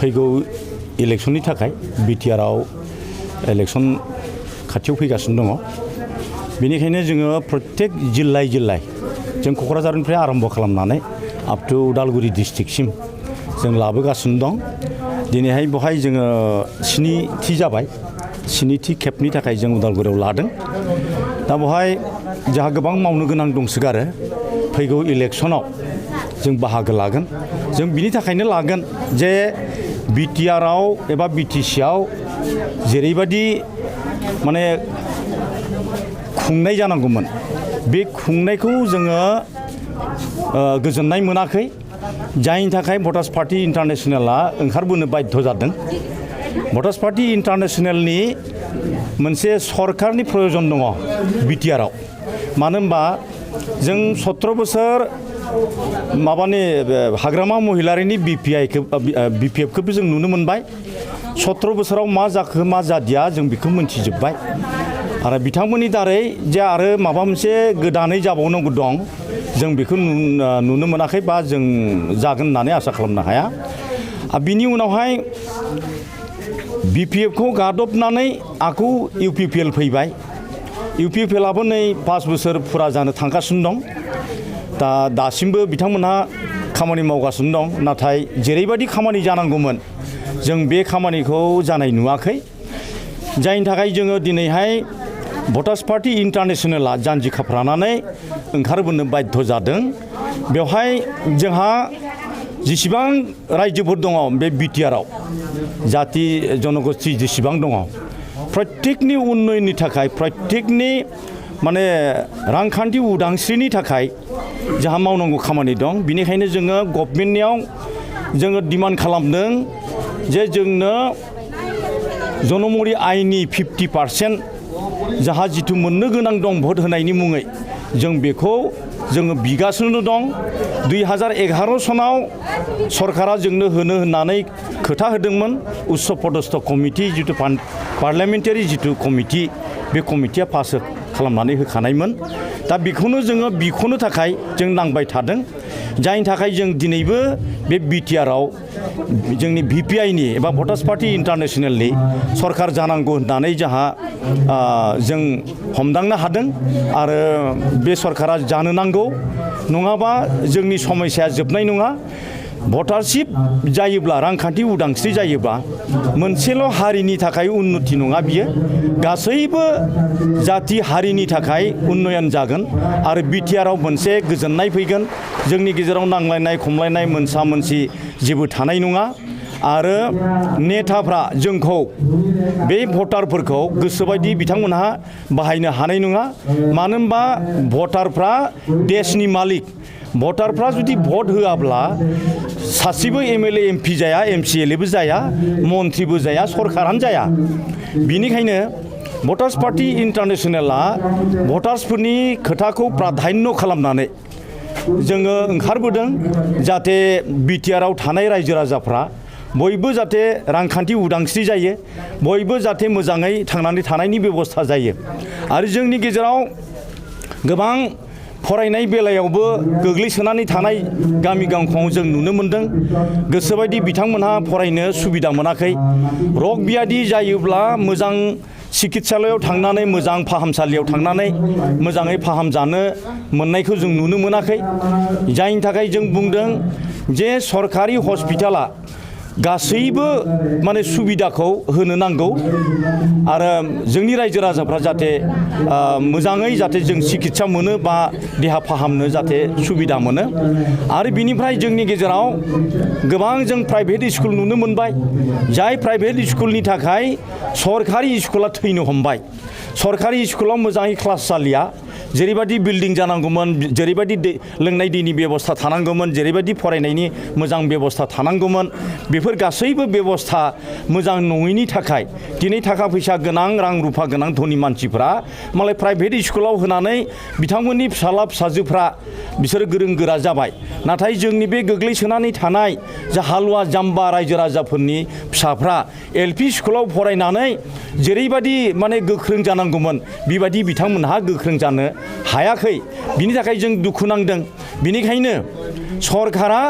फैगौ इलेक्शननि थाखाय बिटिआरआव इलेक्शन खाथियाव फैगासिनो दङ बेनिखायनो जोङो प्रत्येक जिल्लाय जों क'क्राझारनिफ्राय आरम्भ खालामनानै आप टु उदालगुरि डिस्ट्रिक्टसिम जों लाबोगासिनो दं दिनैहाय बेवहाय जोङो स्निथि जाबाय स्निथि खेबनि थाखाय जों उदालगुरियाव लादों दा बेवहाय जोंहा गोबां मावनो गोनां दंसोगारो फैगौ इलेक्शनाव जों बाहागो लागोन जों बिनि थाखायनो लागोन जे बिटिआरआव एबा बिटिसिआव जेरैबायदि माने खुंनाय जानांगौमोन बे खुंनायखौ जोङो गोजोननाय मोनाखै जायनि थाखाय भटार्स पार्टी इन्टारनेशनेला ओंखारबोनो बाध्य जादों भटार्स पार्टी इन्टारनेशनेलनि मोनसे सरकारनि प्रयजन दङ बिटिआरआव मानो होनबा जों 17 बोसोर माबानि हाग्रामा महिलारिनि बिपिएफखौबो जों नुनो मोनबाय 17 बोसोराव मा जाखो मा जादिया जों बेखौ मोनथिजोब्बाय आरो बिथांमोननि दारै जे आरो माबा मोनसे गोदानै जाबावनांगौ दं जों बेखौ नुनो मोनाखै बा जों जागोन होननानै आसा खालामनो हाया बिनि उनावहाय बिपिएफखौ गादबनानै आखौ इउपिपिएल फैबाय इउपिपिएलआबो नै 5 बोसोर फुरा जानो थांगासिनो दं दा दासिमबो बिथांमोनहा खामानि मावगासिनो दं नाथाय जेरैबायदि खामानि जानांगौमोन जों बे खामानिखौ जानाय नुवाखै जायनि थाखाय जोङो दिनैहाय भटार्स पार्टी इन्टारनेशनेला जानजि खाफ्रानानै ओंखारबोनो बाध्य जादों बेवहाय जोंहा जेसेबां रायजोफोर दङ बे बिटिआरआव जाति जनगोष्ठी जेसेबां दङ प्रत्येकनि उन्नयननि थाखाय प्रत्येकनि माने रांखान्थि उदांस्रिनि थाखाय जोंहा मावनांगौ खामानि दं बिनिखायनो जोङो गभर्नमेन्टनियाव जोङो डिमान्ड खालामदों जे जोंनो जनमरि आयनि 50% जाहा जिथु मोननो गोनां दं भट होनायनि मुङै जों बेखौ जोङो बिगासिनो दं 2011 सनाव सरकारा जोंनो होनो होननानै खोथा होदोंमोन उच्च पदस्थ कमिटि जिथु पार्लियामेन्टारि जिथु कमिटि बे कमिटिया पास खालामनानै होखानायमोन दा बेखौनो जोङो बिखौनो थाखाय जों नांबाय थादों जायनि थाखाय जों दिनैबो बे बिटिआरआव जोंनि भिपिआइनि एबा भटार्स पार्टी इन्टारनेशनेलनि सरकार जानांगौ होननानै जोंहा जों हमदांनो हादों आरो बे सरकारा जानो नांगौ नङाबा जोंनि समस्याया जोबनाय नङा भटारशिप जायोब्ला रांखान्थि उदांस्रि जायोब्ला मोनसेल' हारिनि थाखाय उन्नति नङा बियो गासैबो जाति हारिनि थाखाय उन्नयन जागोन आरो बिटिआरआव मोनसे गोजोननाय फैगोन जोंनि गेजेराव नांलायनाय खमलायनाय मोनसा मोनसि जेबो थानाय नङा आरो नेताफ्रा जोंखौ बे भटारफोरखौ गोसोबायदि बिथांमोनहा बाहायनो हानाय नङा मानो होनबा भटारफ्रा देशनि मालिक भटारफ्रा जुदि भट होआब्ला सासेबो एमएलए एमपि जाया एमसिएलएबो जाया मन्थ्रिबो जाया सरकारानो जाया बिनिखायनो भटार्स पार्टी इन्टारनेशनेला भटार्सफोरनि खोथाखौ प्राधान्य खालामनानै जोङो ओंखारबोदों जाहाथे बिटिआरआव थानाय रायजो राजाफ्रा बयबो जाहाथे रांखान्थि उदांस्रि जायो बयबो जाहाथे मोजाङै थांनानै थानायनि बेबस्था जायो आरो जोंनि गेजेराव गोबां फरायनाय बेलायावबो गोग्लैसोनानै थानाय गामि गांखंआव जों नुनो मोनदों गोसोबायदि बिथांमोनहा फरायनो सुबिदा मोनाखै रग बियादि जायोब्ला मोजां चिकित्सालयाव थांनानै मोजां फाहामसालियाव थांनानै मोजाङै फाहामजानो मोननायखौ जों नुनो मोनाखै जायनि थाखाय जों बुंदों जे सरकारि हस्पिटाला गासैबो माने सुबिदाखौ होनो नांगौ आरो जोंनि रायजो राजाफ्रा जाहाथे मोजाङै जाहाथे जों चिकित्सा मोनो बा देहा फाहामनो जाहाथे सुबिदा मोनो आरो बिनिफ्राय जोंनि गेजेराव गोबां जों प्राइभेट स्कुल नुनो मोनबाय जाय प्राइभेट स्कुलनि थाखाय सरकारि स्कुला थैनो हमबाय सरकारि स्कुलाव मोजाङै क्लास जालिया जेरैबायदि बिल्डिं जानांगौमोन जेरैबायदि लोंनाय दैनि बेबस्था थानांगौमोन जेरैबायदि फरायनायनि मोजां बेबस्था थानांगौमोन बेफोर गासैबो बेबस्था मोजां नङैनि थाखाय दिनै थाखा फैसा गोनां रां रुफा गोनां धनि मानसिफ्रा मालाय प्राइभेट स्कुलाव होनानै बिथांमोननि फिसाला फिसाजोफ्रा बिसोरो गोरों गोरा जाबाय नाथाय जोंनि बे गोग्लैसोनानै थानाय जा हालुवा जाम्बा रायजो राजाफोरनि फिसाफ्रा एलपि स्कुलाव फरायनानै जेरैबायदि माने गोख्रों जानांगौमोन बेबायदि बिथांमोनहा गोख्रों जानो हायाखै बिनि थाखाय जों दुखु नांदों बिनिखायनो सरकारा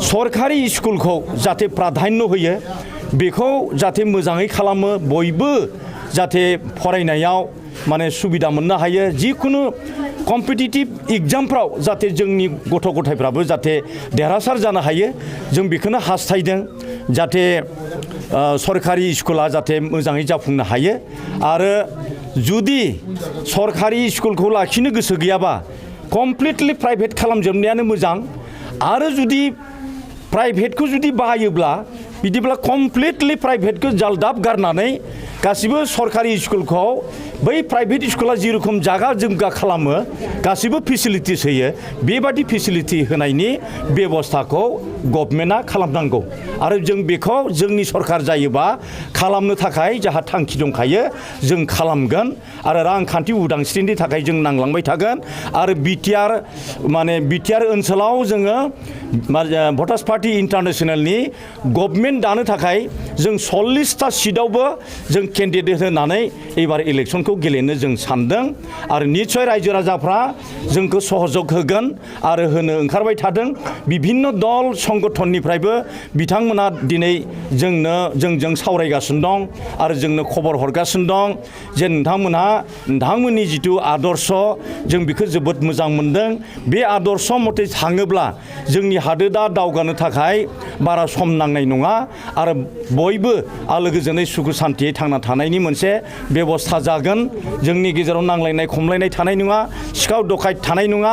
सरकारि स्कुलखौ जाहाथे प्राधान्य होयो बेखौ जाहाथे मोजाङै खालामो बयबो जाहाथे फरायनायाव माने सुबिदा मोननो हायो जिखुनु कम्पिटिटिभ एग्जामफ्राव जाहाथे जोंनि गथ' गथायफ्राबो जाहाथे देरहासार जानो हायो जों बेखौनो हास्थायदों जाहाथे सरकारि स्कुला जाहाथे मोजाङै जाफुंनो हायो आरो जुदि सरकारि स्कुलखौ लाखिनो गोसो गैयाबा कमप्लिटलि प्राइभेट खालामजोबनायानो मोजां आरो जुदि प्राइभेटखौ जुदि बाहायोब्ला बिदिब्ला कमप्लिटलि प्राइभेटखौ जालदाब गारनानै गासिबो सरकारि स्कुलखौ बै प्राइभेट स्कुला जेरखम जागा जोमगा खालामो गासिबो फेसिलिटिस होयो बेबादि फेसिलिटि होनायनि बेबस्थाखौ गभर्नमेन्टआ खालामनांगौ आरो जों बेखौ जोंनि सरकार जायोबा खालामनो थाखाय जोंहा थांखि दंखायो जों खालामगोन आरो रांखान्थि उदांस्रिनि थाखाय जों नांलांबाय थागोन आरो बिटिआर ओनसोलाव जोङो भटार्स पार्टी इन्टारनेशनेलनि गभर्नमेन्ट दानो थाखाय जों 40टा सिटआवबो जों केन्डिडेट होनानै एबार इलेक्सनखौ गेलेनो जों सानदों आरो निस्सय रायजो राजाफ्रा जोंखौ सहयोग होगोन आरो होनो ओंखारबाय थादों बिभिन्न दल संगठननिफ्रायबो बिथांमोना दिनै जोंजों सावरायगासिनो दं आरो जोंनो खबर हरगासिनो दं जे नोंथांमोननि जिथु आदर्श जों बेखौ जोबोद मोजां मोनदों बे आदर्श मथे थाङोब्ला जोंनि हादोरा दावगानो थाखाय बारा सम नांनाय नङा आरो बयबो आलो गोजोनै सुखु सान्थियै थांना थानायनि मोनसे बेबस्था जागोन जोंनि गेजेराव नांलायनाय खमलायनाय थानाय नङा सिखाव दखायत थानाय नङा